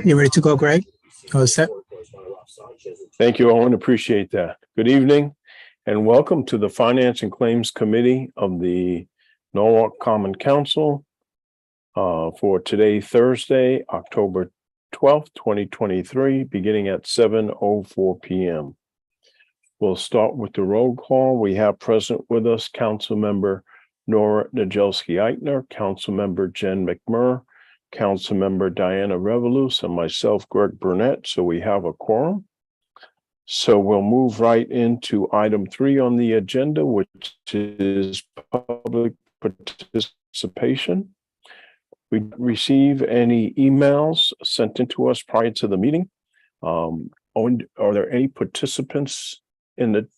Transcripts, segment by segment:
You ready to go, Greg? All set? Thank you, Owen. Appreciate that. Good evening and welcome to the Finance and Claims Committee of the Norwalk Common Council for today, Thursday, October 12th, 2023, beginning at 7:04 p.m. We'll start with the roll call. We have present with us Councilmember Nora Najelski-Eichner, Councilmember Jen McMurr, Councilmember Diana Revolus, and myself, Greg Burnett. So we have a quorum. So we'll move right into item 3 on the agenda, which is public participation. We didn't receive any emails sent into us prior to the meeting. Owen, are there any participants in the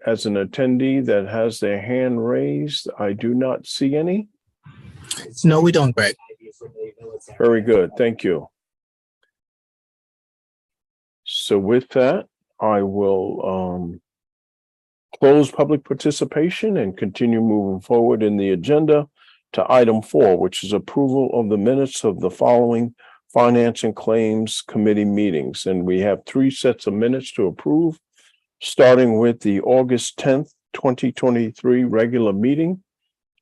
as an attendee that has their hand raised? I do not see any. No, we don't, Greg. Very good. Thank you. So with that, I will close public participation and continue moving forward in the agenda to item 4, which is approval of the minutes of the following Finance and Claims Committee meetings. And we have 3 sets of minutes to approve, starting with the August 10th, 2023 regular meeting.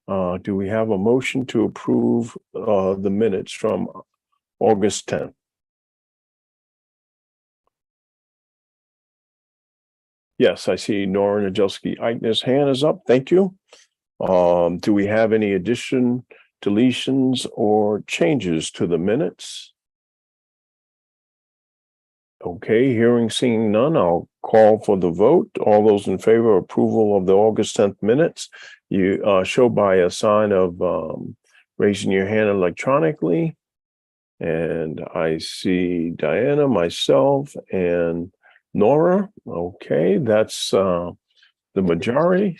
Do we have a motion to approve the minutes from August 10th? Yes, I see Nora Najelski-Eichner's hand is up. Thank you. Do we have any addition, deletions, or changes to the minutes? Okay, hearing, seeing none, I'll call for the vote. All those in favor of approval of the August 10th minutes, you show by a sign of raising your hand electronically. And I see Diana, myself, and Nora. Okay, that's the majority.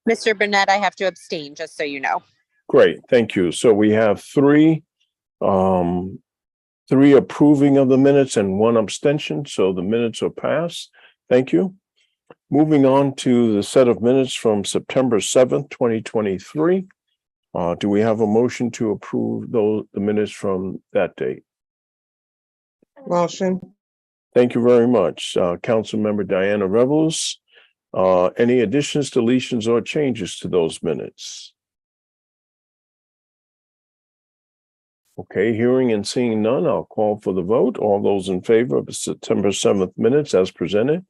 Mr. Burnett, I have to abstain, just so you know. Great, thank you. So we have 3 approving of the minutes and 1 abstention, so the minutes are passed. Thank you. Moving on to the set of minutes from September 7th, 2023. Do we have a motion to approve the minutes from that date? Motion. Thank you very much. Councilmember Diana Revolus. Any additions, deletions, or changes to those minutes? Okay, hearing and seeing none, I'll call for the vote. All those in favor of the September 7th minutes as presented.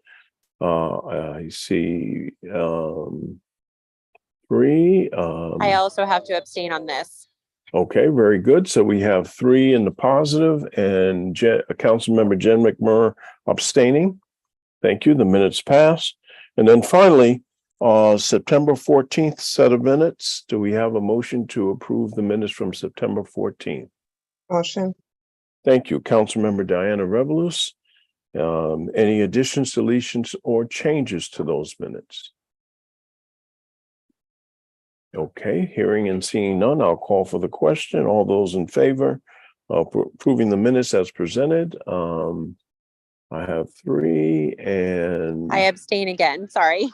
I see 3. I also have to abstain on this. Okay, very good. So we have 3 in the positive and Councilmember Jen McMurr abstaining. Thank you. The minutes pass. And then finally, September 14th set of minutes. Do we have a motion to approve the minutes from September 14th? Motion. Thank you, Councilmember Diana Revolus. Any additions, deletions, or changes to those minutes? Okay, hearing and seeing none, I'll call for the question. All those in favor of approving the minutes as presented? I have 3 and I abstain again, sorry.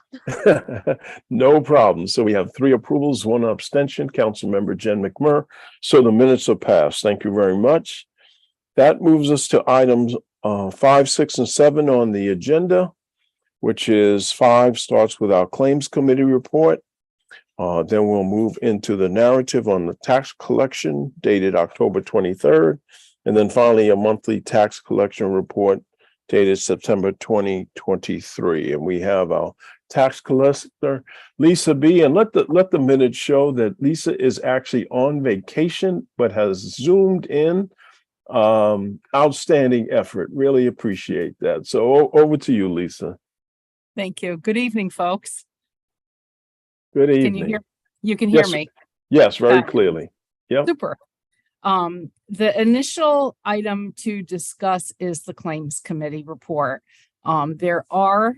no problem. So we have 3 approvals, 1 abstention, Councilmember Jen McMurr. So the minutes are passed. Thank you very much. That moves us to items 5, 6, and 7 on the agenda, which is 5 starts with our Claims Committee report. Then we'll move into the narrative on the tax collection dated October 23rd. And then finally, a monthly tax collection report dated September 2023. And we have our tax collector, Lisa B. And let the minutes show that Lisa is actually on vacation, but has zoomed in. Outstanding effort. Really appreciate that. So over to you, Lisa. Thank you. Good evening, folks. Good evening. Can you hear? You can hear me? Yes, very clearly. Yep. Super. The initial item to discuss is the Claims Committee report. There are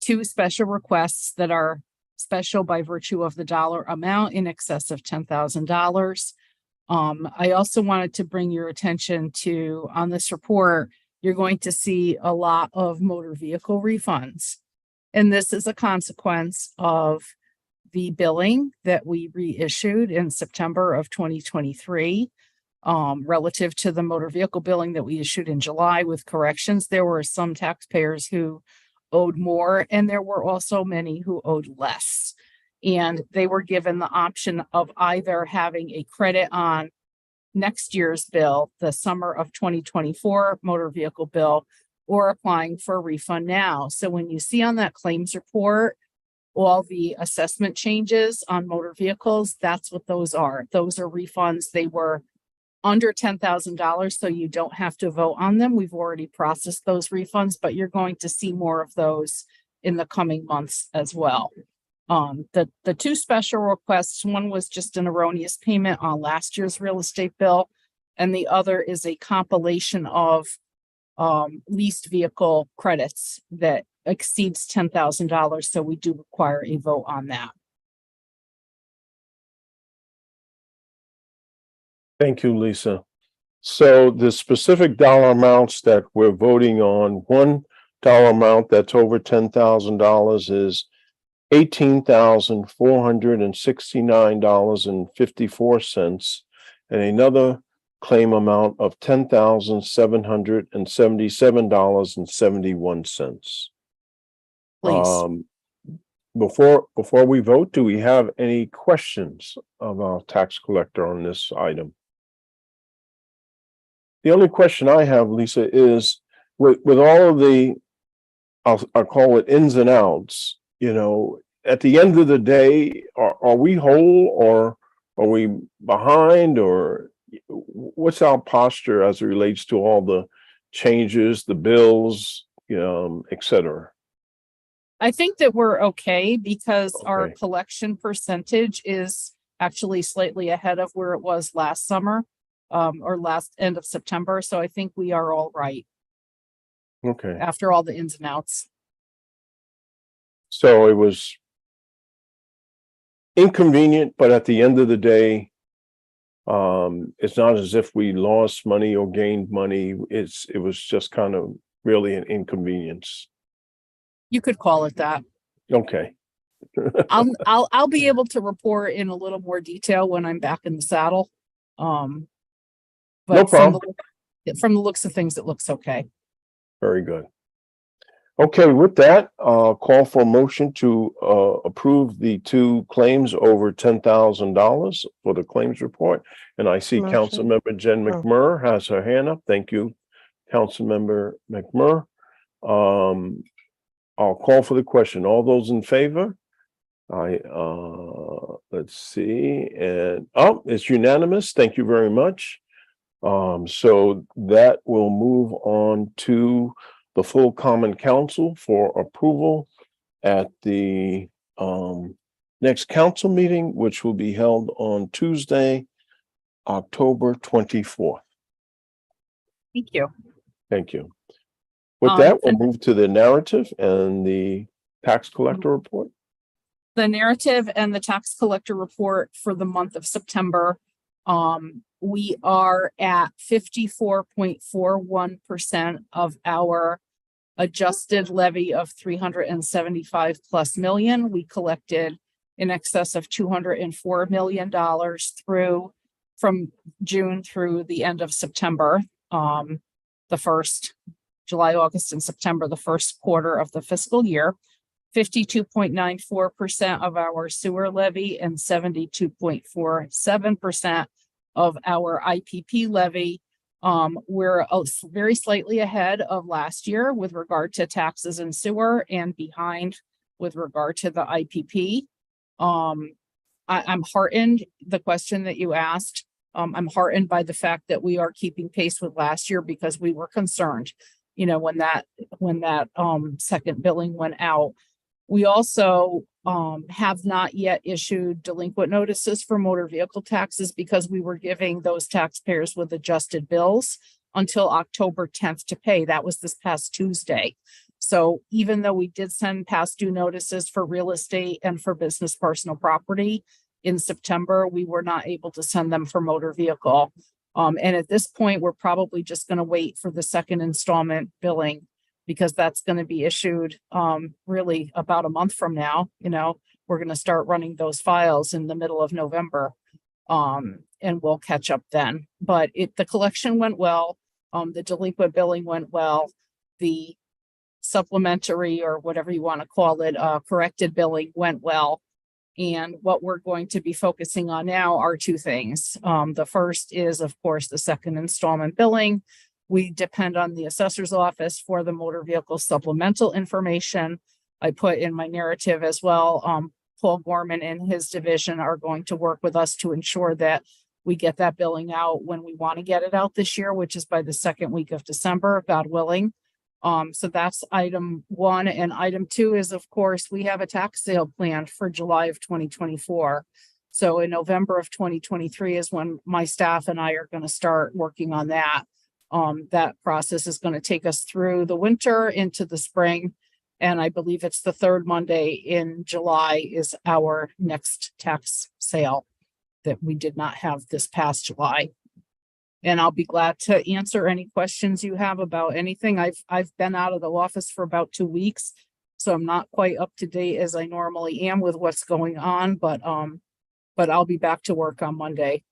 2 special requests that are special by virtue of the dollar amount in excess of $10,000. I also wanted to bring your attention to, on this report, you're going to see a lot of motor vehicle refunds. And this is a consequence of the billing that we reissued in September of 2023. relative to the motor vehicle billing that we issued in July with corrections. There were some taxpayers who owed more, and there were also many who owed less. And they were given the option of either having a credit on next year's bill, the summer of 2024 motor vehicle bill, or applying for a refund now. So when you see on that claims report, all the assessment changes on motor vehicles, that's what those are. Those are refunds. They were under $10,000, so you don't have to vote on them. We've already processed those refunds, but you're going to see more of those in the coming months as well. The two special requests, one was just an erroneous payment on last year's real estate bill, and the other is a compilation of leased vehicle credits that exceeds $10,000. So we do require a vote on that. Thank you, Lisa. So the specific dollar amounts that we're voting on, one dollar amount that's over $10,000 is $18,469.54, and another claim amount of $10,777.71. Please. Before we vote, do we have any questions of our tax collector on this item? The only question I have, Lisa, is with all of the, I'll call it ins and outs, you know, at the end of the day, are we whole or are we behind, or what's our posture as it relates to all the changes, the bills, et cetera? I think that we're okay because our Okay. collection percentage is actually slightly ahead of where it was last summer, or last end of September. So I think we are all right Okay, after all the ins and outs. so it was inconvenient, but at the end of the day, it's not as if we lost money or gained money. It was just kind of really an inconvenience. You could call it that. Okay, I'll be able to report in a little more detail when I'm back in the saddle. No But problem. from the looks of things, it looks okay. Very good. Okay, with that, call for a motion to approve the two claims over $10,000 for the claims report. And I see Motion. Councilmember Jen McMurr has her hand up. Thank you, Councilmember McMurr. I'll call for the question. All those in favor? Let's see, and it's unanimous. Thank you very much. So that will move on to the full Common Council for approval at the next council meeting, which will be held on Tuesday, October 24th. Thank you. Thank you. With that, we'll and- move to the narrative and the tax collector report. The narrative and the tax collector report for the month of September. We are at 54.41% of our adjusted levy of 375 plus million. We collected in excess of $204 million from June through the end of September. The first July, August, and September, the first quarter of the fiscal year. 52.94% of our sewer levy and 72.47% of our IPP levy. We're very slightly ahead of last year with regard to taxes and sewer, and behind with regard to the IPP. I'm heartened, the question that you asked, I'm heartened by the fact that we are keeping pace with last year, because we were concerned, when that second billing went out. We also have not yet issued delinquent notices for motor vehicle taxes, because we were giving those taxpayers with adjusted bills until October 10th to pay. That was this past Tuesday. So even though we did send past due notices for real estate and for business personal property in September, we were not able to send them for motor vehicle. And at this point, we're probably just going to wait for the second installment billing, because that's going to be issued really about a month from now. We're going to start running those files in the middle of November. And we'll catch up then. But the collection went well. The delinquent billing went well. The supplementary, or whatever you want to call it, corrected billing went well. And what we're going to be focusing on now are two things. The first is, of course, the second installment billing. We depend on the assessor's office for the motor vehicle supplemental information. I put in my narrative as well. Paul Gorman and his division are going to work with us to ensure that we get that billing out when we want to get it out this year, which is by the second week of December, God willing. So that's item one. And item two is, of course, we have a tax sale planned for July of 2024. So in November of 2023 is when my staff and I are going to start working on that. That process is going to take us through the winter into the spring. And I believe it's the third Monday in July is our next tax sale that we did not have this past July. And I'll be glad to answer any questions you have about anything. I've been out of the office for about 2 weeks, so I'm not quite up to date as I normally am with what's going on, but I'll be back to work on Monday.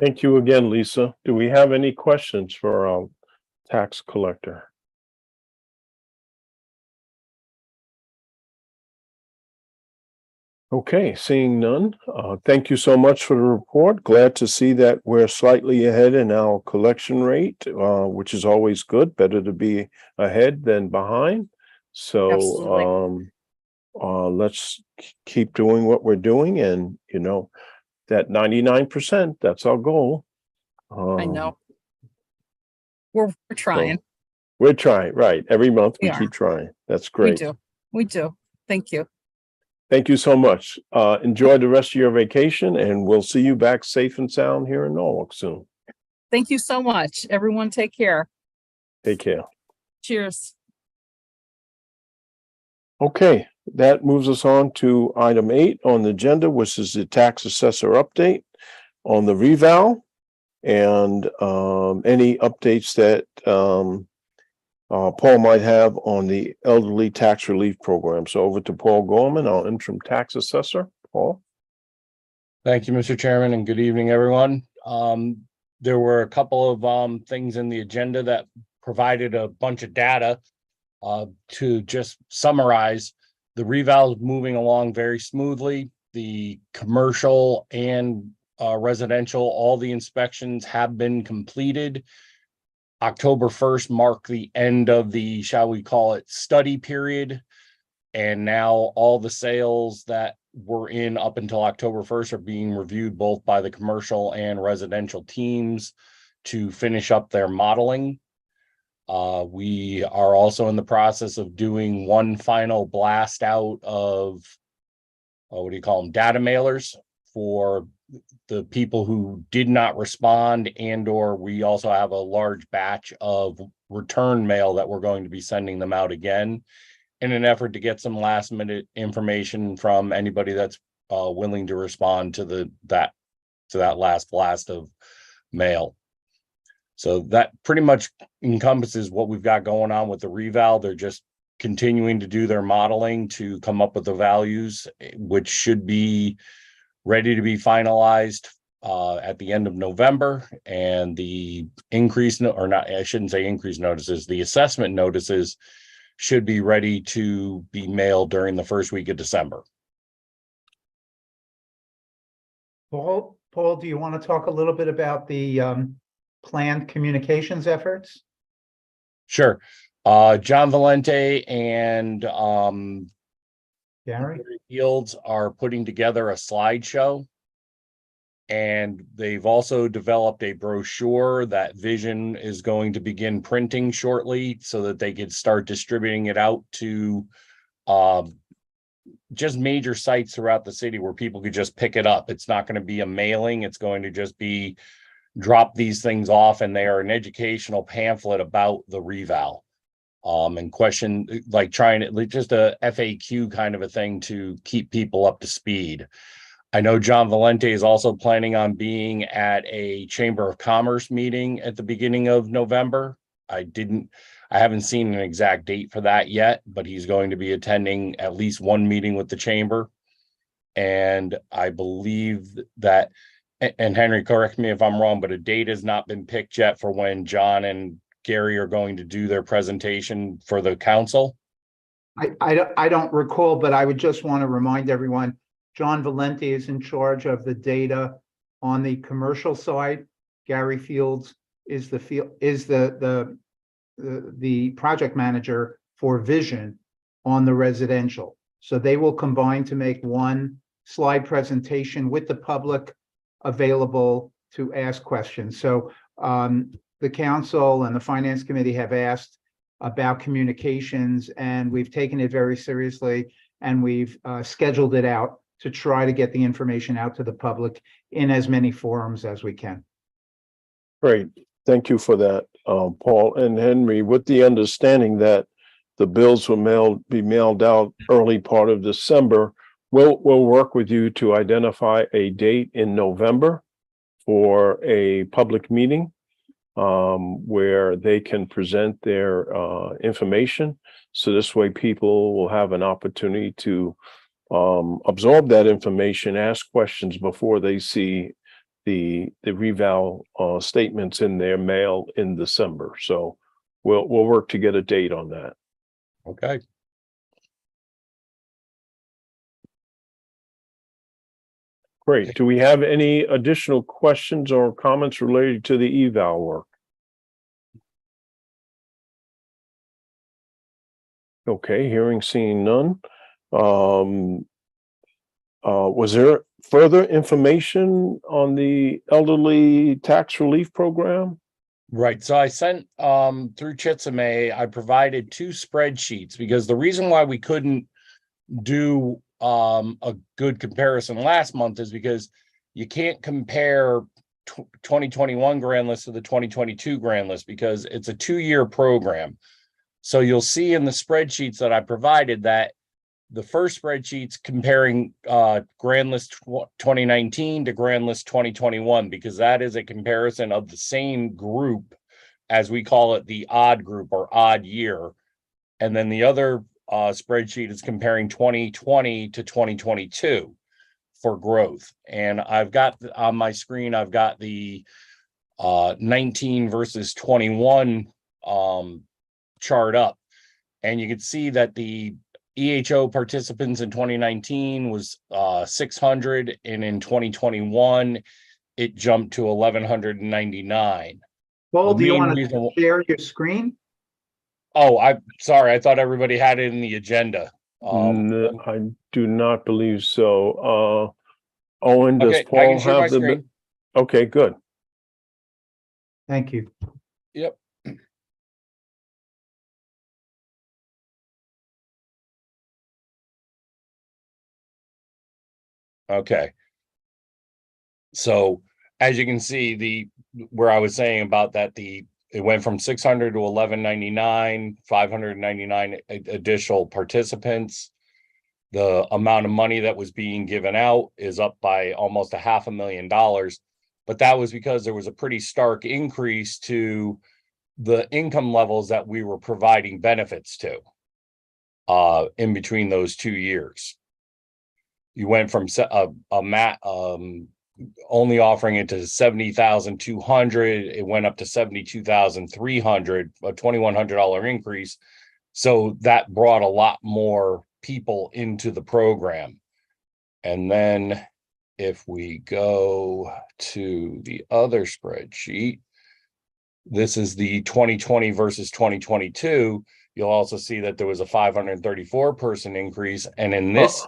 Thank you again, Lisa. Do we have any questions for our tax collector? Okay, seeing none. Thank you so much for the report. Glad to see that we're slightly ahead in our collection rate, which is always good. Better to be ahead than behind. So Absolutely. let's keep doing what we're doing, and that 99%, that's our goal. I know. We're trying. We're trying, right? Every month we We are. keep trying. That's great. We do. Thank you. Thank you so much. Enjoy the rest of your vacation, and we'll see you back safe and sound here in Norwalk soon. Thank you so much. Everyone take care. Take care. Cheers. Okay, that moves us on to item 8 on the agenda, which is the tax assessor update on the reval, and any updates that Paul might have on the elderly tax relief program. So over to Paul Gorman, our interim tax assessor. Paul. Thank you, Mr. Chairman, and good evening, everyone. There were a couple of things in the agenda that provided a bunch of data. To just summarize, the reval is moving along very smoothly. The commercial and residential, all the inspections have been completed. October 1st marked the end of the, shall we call it, study period. And now all the sales that were in up until October 1st are being reviewed both by the commercial and residential teams to finish up their modeling. We are also in the process of doing one final blast out of, what do you call them, data mailers for the people who did not respond, and or we also have a large batch of return mail that we're going to be sending them out again in an effort to get some last minute information from anybody that's willing to respond to that last blast of mail. So that pretty much encompasses what we've got going on with the reval. They're just continuing to do their modeling to come up with the values, which should be ready to be finalized at the end of November. And the increase, or not, I shouldn't say increase notices, the assessment notices should be ready to be mailed during the first week of December. Paul, do you want to talk a little bit about the planned communications efforts? Sure. John Valente and Gary Fields are putting together a slideshow, and they've also developed a brochure that Vision is going to begin printing shortly so that they could start distributing it out to just major sites throughout the city where people could just pick it up. It's not going to be a mailing. It's going to just be drop these things off, and they are an educational pamphlet about the reval. And question, like trying to, just a FAQ kind of a thing to keep people up to speed. I know John Valente is also planning on being at a Chamber of Commerce meeting at the beginning of November. I haven't seen an exact date for that yet, but he's going to be attending at least one meeting with the chamber. And I believe that, and Henry, correct me if I'm wrong, but a date has not been picked yet for when John and Gary are going to do their presentation for the council. I don't recall, but I would just want to remind everyone, John Valenti is in charge of the data on the commercial side. Gary Fields is the project manager for Vision on the residential. So they will combine to make one slide presentation with the public available to ask questions. So the council and the finance committee have asked about communications, and we've taken it very seriously, and we've scheduled it out to try to get the information out to the public in as many forums as we can. Great. Thank you for that, Paul and Henry, with the understanding that the bills will be mailed out early part of December. We'll work with you to identify a date in November for a public meeting where they can present their information. So this way people will have an opportunity to absorb that information, ask questions before they see the reval statements in their mail in December. So we'll work to get a date on that. Okay. Great. Do we have any additional questions or comments related to the eval work? Okay, hearing, seeing none. Was there further information on the elderly tax relief program? Right. So I sent through Chitsame, I provided 2 spreadsheets because the reason why we couldn't do a good comparison last month is because you can't compare 2021 grand list to the 2022 grand list because it's a 2-year program. So you'll see in the spreadsheets that I provided that the first spreadsheet's comparing grand list 2019 to grand list 2021, because that is a comparison of the same group, as we call it, the odd group or odd year. And then the other spreadsheet is comparing 2020 to 2022 for growth. And I've got on my screen, I've got the 19 versus 21 chart up. And you can see that the EHO participants in 2019 was 600, and in 2021 it jumped to 1,199. Paul, do you main want reason- to share your screen? Oh, I'm sorry. I thought everybody had it in the agenda. No, I do not believe so. Owen, does Okay, I Paul can share my have the? screen. Okay, good. Thank you. Yep. Okay. So as you can see, where I was saying about that, it went from 600 to 1199, 599 additional participants. The amount of money that was being given out is up by almost $500,000, but that was because there was a pretty stark increase to the income levels that we were providing benefits to in between those 2 years. You went from only offering it to 70,200. It went up to 72,300, a $2,100 increase. So that brought a lot more people into the program. And then if we go to the other spreadsheet, this is the 2020 versus 2022. You'll also see that there was a 534 person increase. And in this,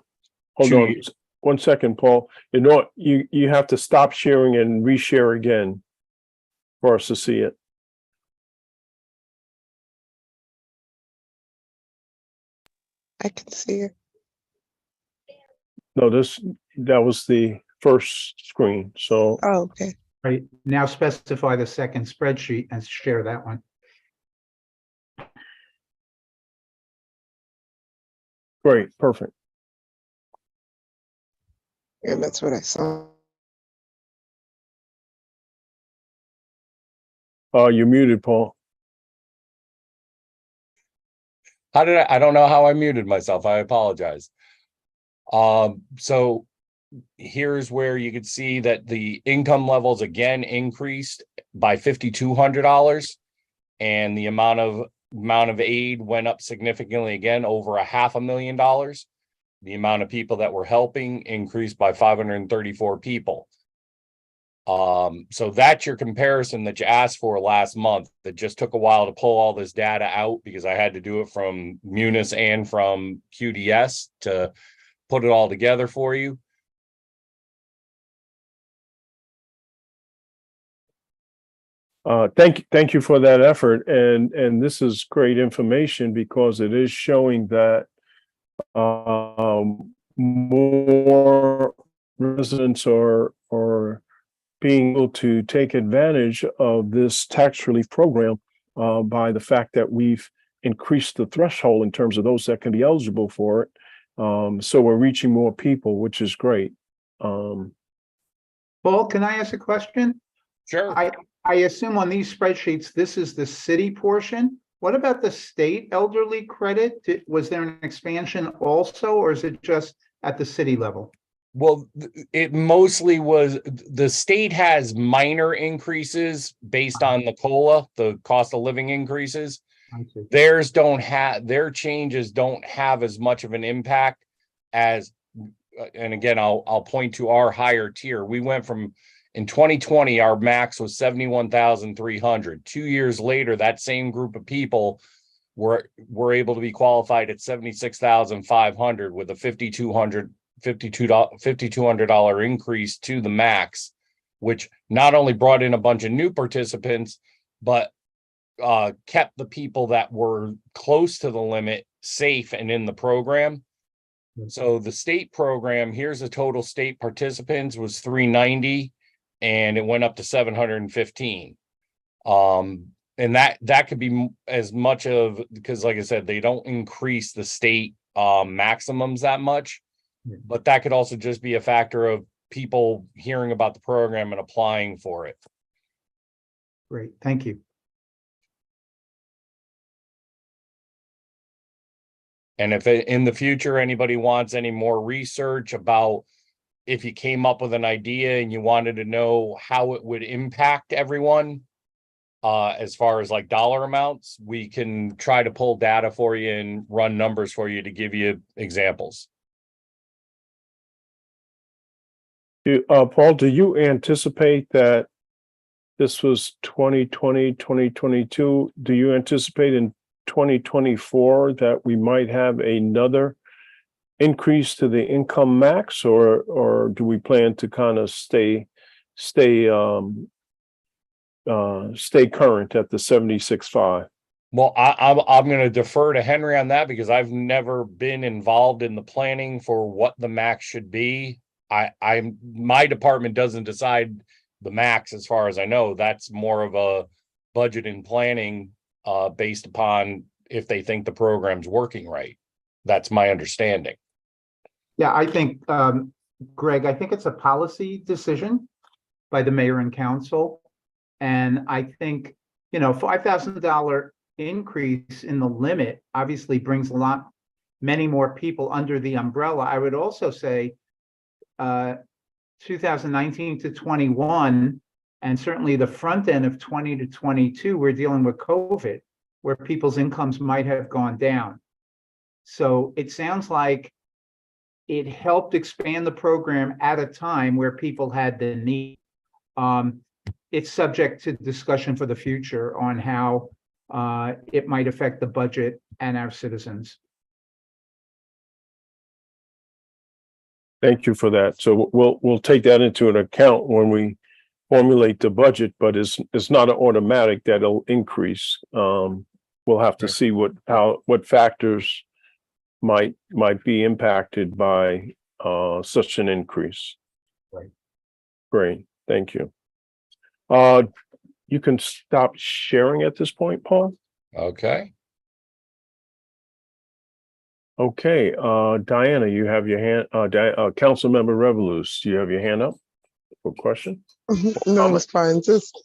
Hold on 1 second, Paul. You know what? You have to stop sharing and reshare again for us to see it. I can see it. No, that was the first screen. So Oh, okay. Right, now specify the second spreadsheet and share that one. great, perfect. And that's what I saw. You're muted, Paul. I don't know how I muted myself. I apologize. So here's where you could see that the income levels again increased by $5,200, and the amount of aid went up significantly again, over $500,000. The amount of people that were helping increased by 534 people. So that's your comparison that you asked for last month. That just took a while to pull all this data out because I had to do it from Munis and from QDS to put it all together for you. Thank you for that effort. And this is great information because it is showing that more residents are being able to take advantage of this tax relief program by the fact that we've increased the threshold in terms of those that can be eligible for it. So we're reaching more people, which is great. Paul, can I ask a question? Sure. I assume on these spreadsheets, this is the city portion. What about the state elderly credit? Was there an expansion also, or is it just at the city level? Well, it mostly was, the state has minor increases based on the COLA, the cost of living increases. Their changes don't have as much of an impact as, and again, I'll point to our higher tier. We went from, in 2020, our max was 71,300. 2 years later, that same group of people were able to be qualified at 76,500 with a $5,200 increase to the max, which not only brought in a bunch of new participants, but kept the people that were close to the limit safe and in the program. So the state program, here's the total state participants, was 390, and it went up to 715. And that could be as much of, because like I said, they don't increase the state maximums that much. But that could also just be a factor of people hearing about the program and applying for it. Great, thank you. And if in the future anybody wants any more research about, if you came up with an idea and you wanted to know how it would impact everyone, as far as like dollar amounts, we can try to pull data for you and run numbers for you to give you examples. Paul, do you anticipate that this was 2020, 2022? Do you anticipate in 2024 that we might have another increase to the income max, or do we plan to kind of stay current at the 76.5? Well, I'm going to defer to Henry on that because I've never been involved in the planning for what the max should be. My department doesn't decide the max as far as I know. That's more of a budget and planning based upon if they think the program's working right. That's my understanding. Yeah, I think, Greg, I think it's a policy decision by the mayor and council. And I think, $5,000 increase in the limit obviously brings many more people under the umbrella. I would also say 2019 to 21, and certainly the front end of 20 to 22, we're dealing with COVID, where people's incomes might have gone down. So it sounds like it helped expand the program at a time where people had the need. It's subject to discussion for the future on how it might affect the budget and our citizens. Thank you for that. So we'll take that into an account when we formulate the budget, but it's not an automatic that it'll increase. We'll have to see what factors might be impacted by such an increase. Right. Great, thank you. You can stop sharing at this point, Paul. Okay. Okay, Diana, you have your hand, Councilmember Revelous, do you have your hand up for a question? No, it's fine. Just,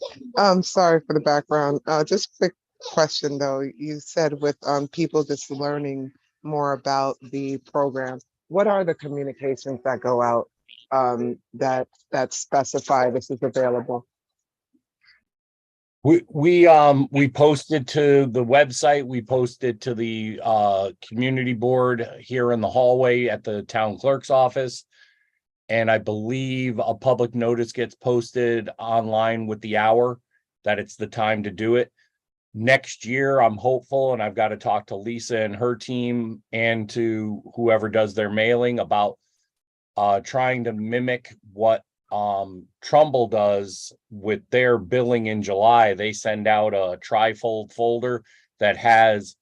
sorry for the background. Just quick question though. You said with people just learning more about the program, what are the communications that go out that specify this is available? We posted to the website, we posted to the community board here in the hallway at the town clerk's office. And I believe a public notice gets posted online with the hour that it's the time to do it. Next year, I'm hopeful, and I've got to talk to Lisa and her team and to whoever does their mailing about trying to mimic what Trumbull does with their billing in July. They send out a trifold folder that has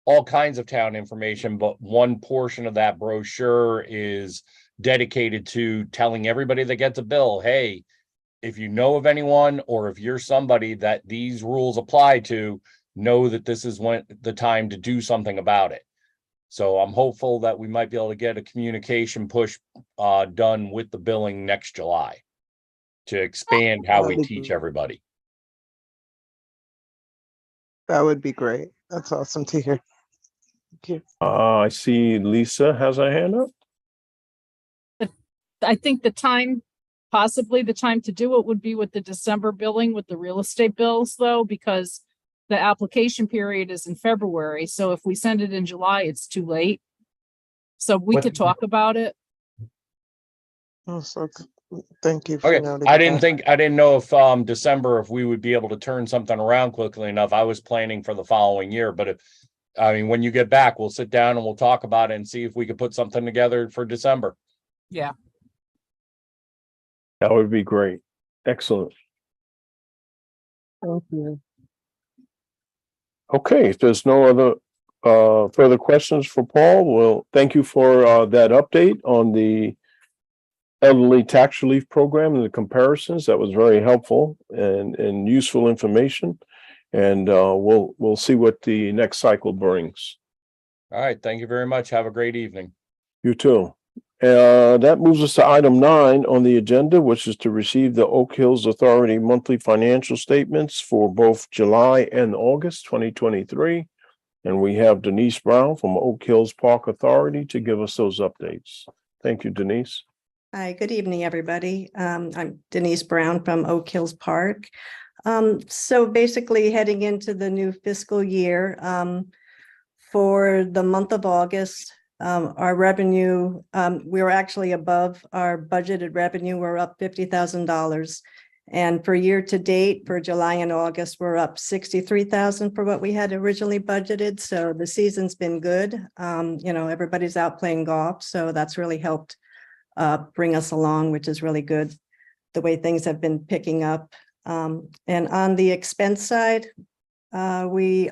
all kinds of town information, but one portion of that brochure is dedicated to telling everybody that gets a bill, hey, if you know of anyone or if you're somebody that these rules apply to, know that this is when the time to do something about it. So I'm hopeful that we might be able to get a communication push done with the billing next July to expand how we teach everybody. That would be great. That's awesome to hear. Thank you. I see Lisa has a hand up. I think possibly the time to do it would be with the December billing with the real estate bills though, because the application period is in February. So if we send it in July, it's too late. So we could talk about it. Oh, so thank you for Okay, noting I that. didn't know if December, if we would be able to turn something around quickly enough. I was planning for the following year, but when you get back, we'll sit down and we'll talk about it and see if we could put something together for December. Yeah. That would be great. Excellent. Thank you. Okay, if there's no other further questions for Paul, well, thank you for that update on the elderly tax relief program and the comparisons. That was very helpful and useful information. And we'll see what the next cycle brings. All right, thank you very much. Have a great evening. You too. That moves us to item 9 on the agenda, which is to receive the Oak Hills Authority monthly financial statements for both July and August 2023. And we have Denise Brown from Oak Hills Park Authority to give us those updates. Thank you, Denise. Hi, good evening, everybody. I'm Denise Brown from Oak Hills Park. So basically heading into the new fiscal year, for the month of August, our revenue, we were actually above our budgeted revenue. We're up $50,000. And for year to date, for July and August, we're up $63,000 for what we had originally budgeted. So the season's been good. Everybody's out playing golf. So that's really helped bring us along, which is really good, the way things have been picking up. And on the expense side, we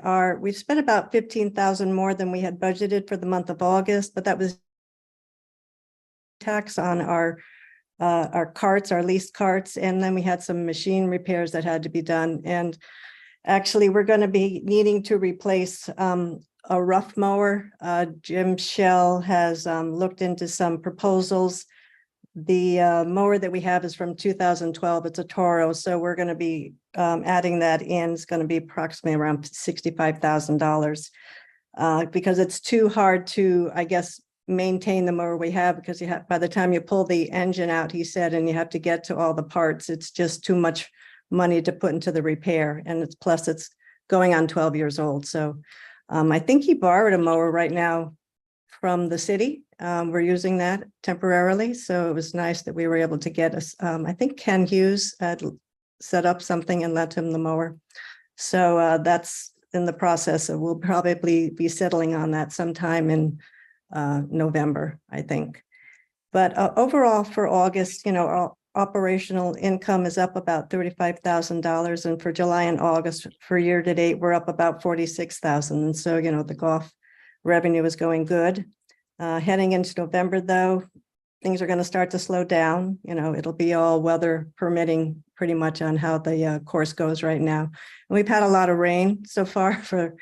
spent about $15,000 more than we had budgeted for the month of August, but that was tax on our carts, our leased carts, and then we had some machine repairs that had to be done. And actually, we're going to be needing to replace a rough mower. Jim Shell has looked into some proposals. The mower that we have is from 2012. It's a Toro, so we're going to be adding that in. It's going to be approximately around $65,000 because it's too hard to, I guess, maintain the mower we have, because you have, by the time you pull the engine out, he said, and you have to get to all the parts, it's just too much money to put into the repair. And it's going on 12 years old. So I think he borrowed a mower right now from the city. We're using that temporarily. So it was nice that we were able to get us, I think Ken Hughes had set up something and lent him the mower. So that's in the process. So we'll probably be settling on that sometime in November, I think. But overall for August, our operational income is up about $35,000. And for July and August, for year to date, we're up about $46,000. And so, the golf revenue is going good. Heading into November, though, things are going to start to slow down. It'll be all weather permitting pretty much on how the course goes right now. And we've had a lot of rain so far for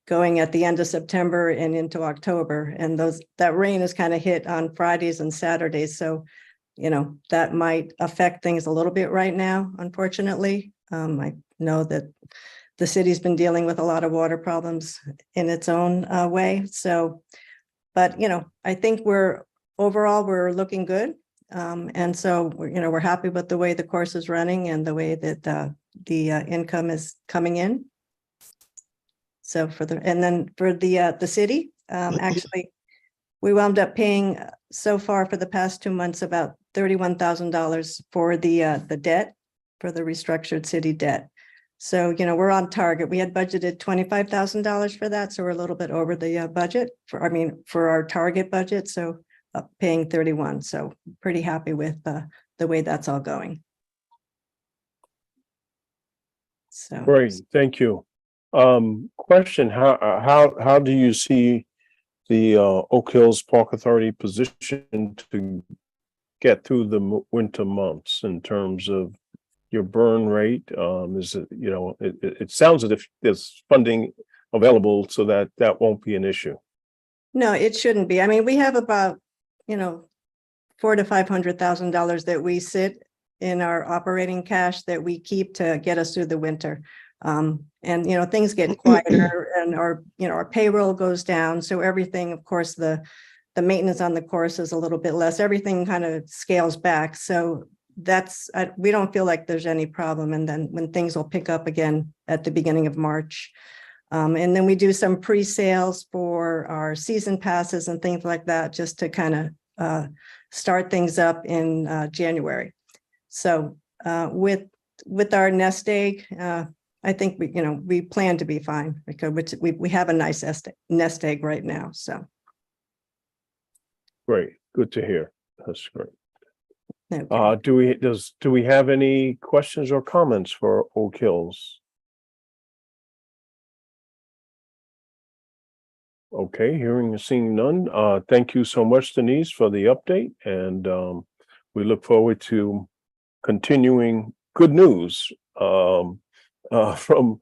going at the end of September and into October. And that rain is kind of hit on Fridays and Saturdays. So, that might affect things a little bit right now, unfortunately. I know that the city's been dealing with a lot of water problems in its own way. So, but, I think we're looking good. And so, we're happy with the way the course is running and the way that the income is coming in. So and then for the city, actually, we wound up paying so far for the past 2 months about $31,000 for the debt, for the restructured city debt. So, we're on target. We had budgeted $25,000 for that, so we're a little bit over the budget for our target budget. So paying 31. So pretty happy with the way that's all going. So Great, thank you. Question, how do you see the Oak Hills Park Authority position to get through the winter months in terms of your burn rate? Is it, it sounds as if there's funding available so that won't be an issue. no, it shouldn't be. I mean, we have about, $400,000 to $500,000 that we sit in our operating cash that we keep to get us through the winter. And, things get quieter and our payroll goes down. So everything, of course, the maintenance on the course is a little bit less. Everything kind of scales back. So we don't feel like there's any problem. And then when things will pick up again at the beginning of March. And then we do some pre-sales for our season passes and things like that, just to kind of start things up in January. So with our nest egg, I think we plan to be fine because we have a nice nest egg right now. So Great, good to hear. That's great. okay. Do we have any questions or comments for Oak Hills? Okay, hearing and seeing none. Thank you so much, Denise, for the update, and we look forward to continuing good news from the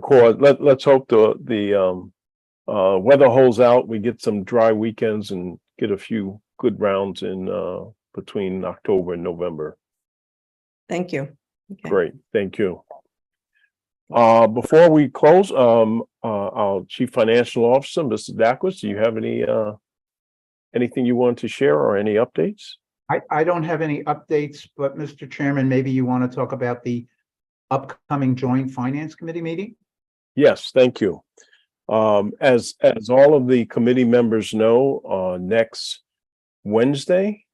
core. Let's hope the weather holds out. We get some dry weekends and get a few good rounds in between October and November. Thank you. Okay. Great, thank you. Before we close, our Chief Financial Officer, Mr. Dakowitz, do you have anything you want to share or any updates? I don't have any updates, but Mr. Chairman, maybe you want to talk about the upcoming Joint Finance Committee meeting? Yes, thank you. As all of the committee members know, next Wednesday,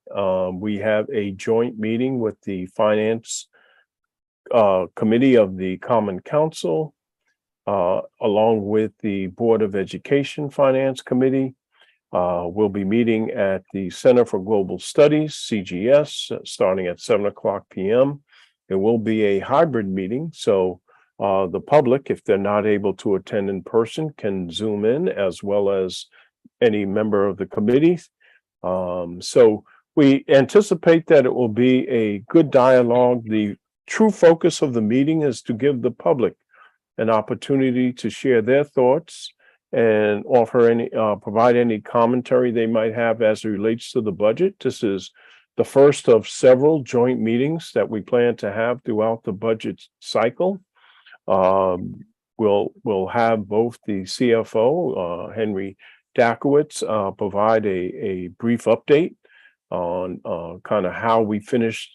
we have a joint meeting with the Finance Committee of the Common Council, along with the Board of Education Finance Committee. We'll be meeting at the Center for Global Studies, CGS, starting at 7:00 p.m. It will be a hybrid meeting, so the public, if they're not able to attend in person, can Zoom in, as well as any member of the committee. So we anticipate that it will be a good dialogue. The true focus of the meeting is to give the public an opportunity to share their thoughts and offer provide any commentary they might have as it relates to the budget. This is the first of several joint meetings that we plan to have throughout the budget cycle. We'll have both the CFO, Henry Dakowitz, provide a brief update on kind of how we finished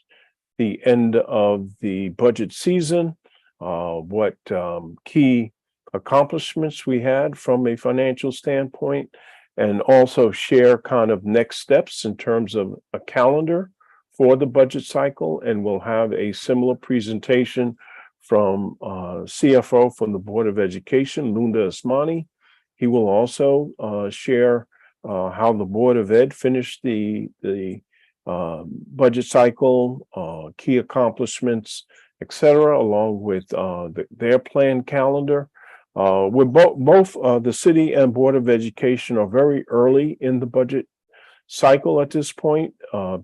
the end of the budget season, what key accomplishments we had from a financial standpoint, and also share kind of next steps in terms of a calendar for the budget cycle. And we'll have a similar presentation from CFO from the Board of Education, Lunda Asmani. He will also share how the Board of Ed finished the budget cycle, key accomplishments, etc., along with their planned calendar. We're both the city and Board of Education are very early in the budget cycle at this point,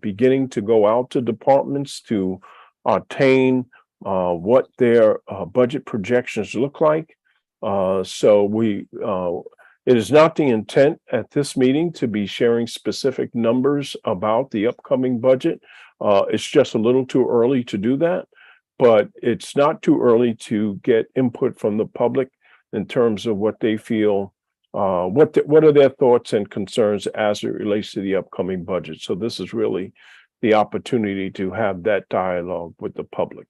beginning to go out to departments to attain what their budget projections look like. So it is not the intent at this meeting to be sharing specific numbers about the upcoming budget. It's just a little too early to do that, but it's not too early to get input from the public in terms of what they feel what are their thoughts and concerns as it relates to the upcoming budget? So this is really the opportunity to have that dialogue with the public.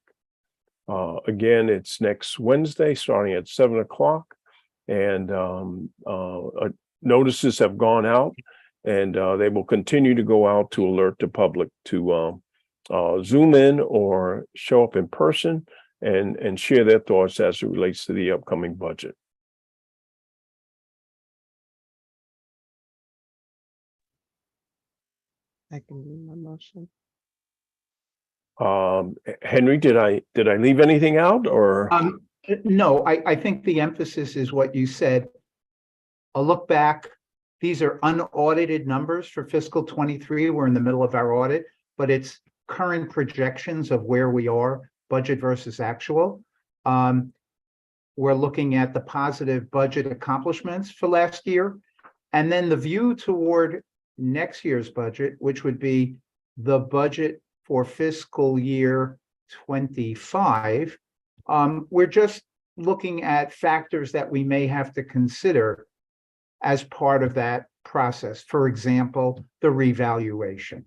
Again, it's next Wednesday, starting at 7 o'clock. And notices have gone out, and they will continue to go out to alert the public to Zoom in or show up in person and share their thoughts as it relates to the upcoming budget. I can do my motion. Henry, did I leave anything out or? No, I think the emphasis is what you said. A look back, these are unaudited numbers for fiscal 23. We're in the middle of our audit, but it's current projections of where we are, budget versus actual. We're looking at the positive budget accomplishments for last year, and then the view toward next year's budget, which would be the budget for fiscal year 25. We're just looking at factors that we may have to consider as part of that process. For example, the revaluation,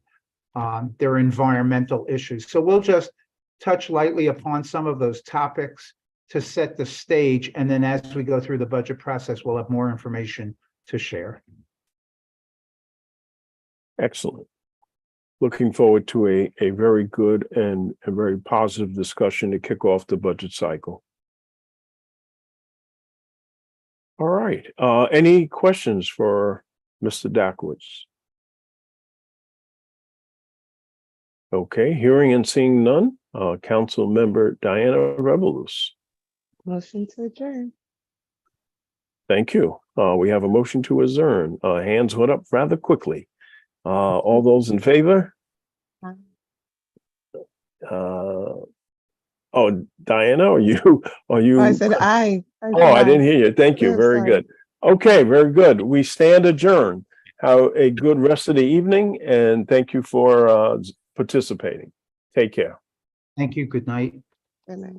their environmental issues. So we'll just touch lightly upon some of those topics to set the stage. And then as we go through the budget process, we'll have more information to share. Excellent. Looking forward to a very good and a very positive discussion to kick off the budget cycle. All right, any questions for Mr. Dakowitz? Okay, hearing and seeing none, Council Member Diana Revelous. Motion to adjourn. Thank you. We have a motion to adjourn. Hands went up rather quickly. All those in favor? Oh, Diana, are you? I said aye. Oh, I didn't hear you. Thank you. Yeah, Very sorry. good. Okay, very good. We stand adjourned. Have a good rest of the evening and thank you for participating. Take care. Thank you. Good night. Good night.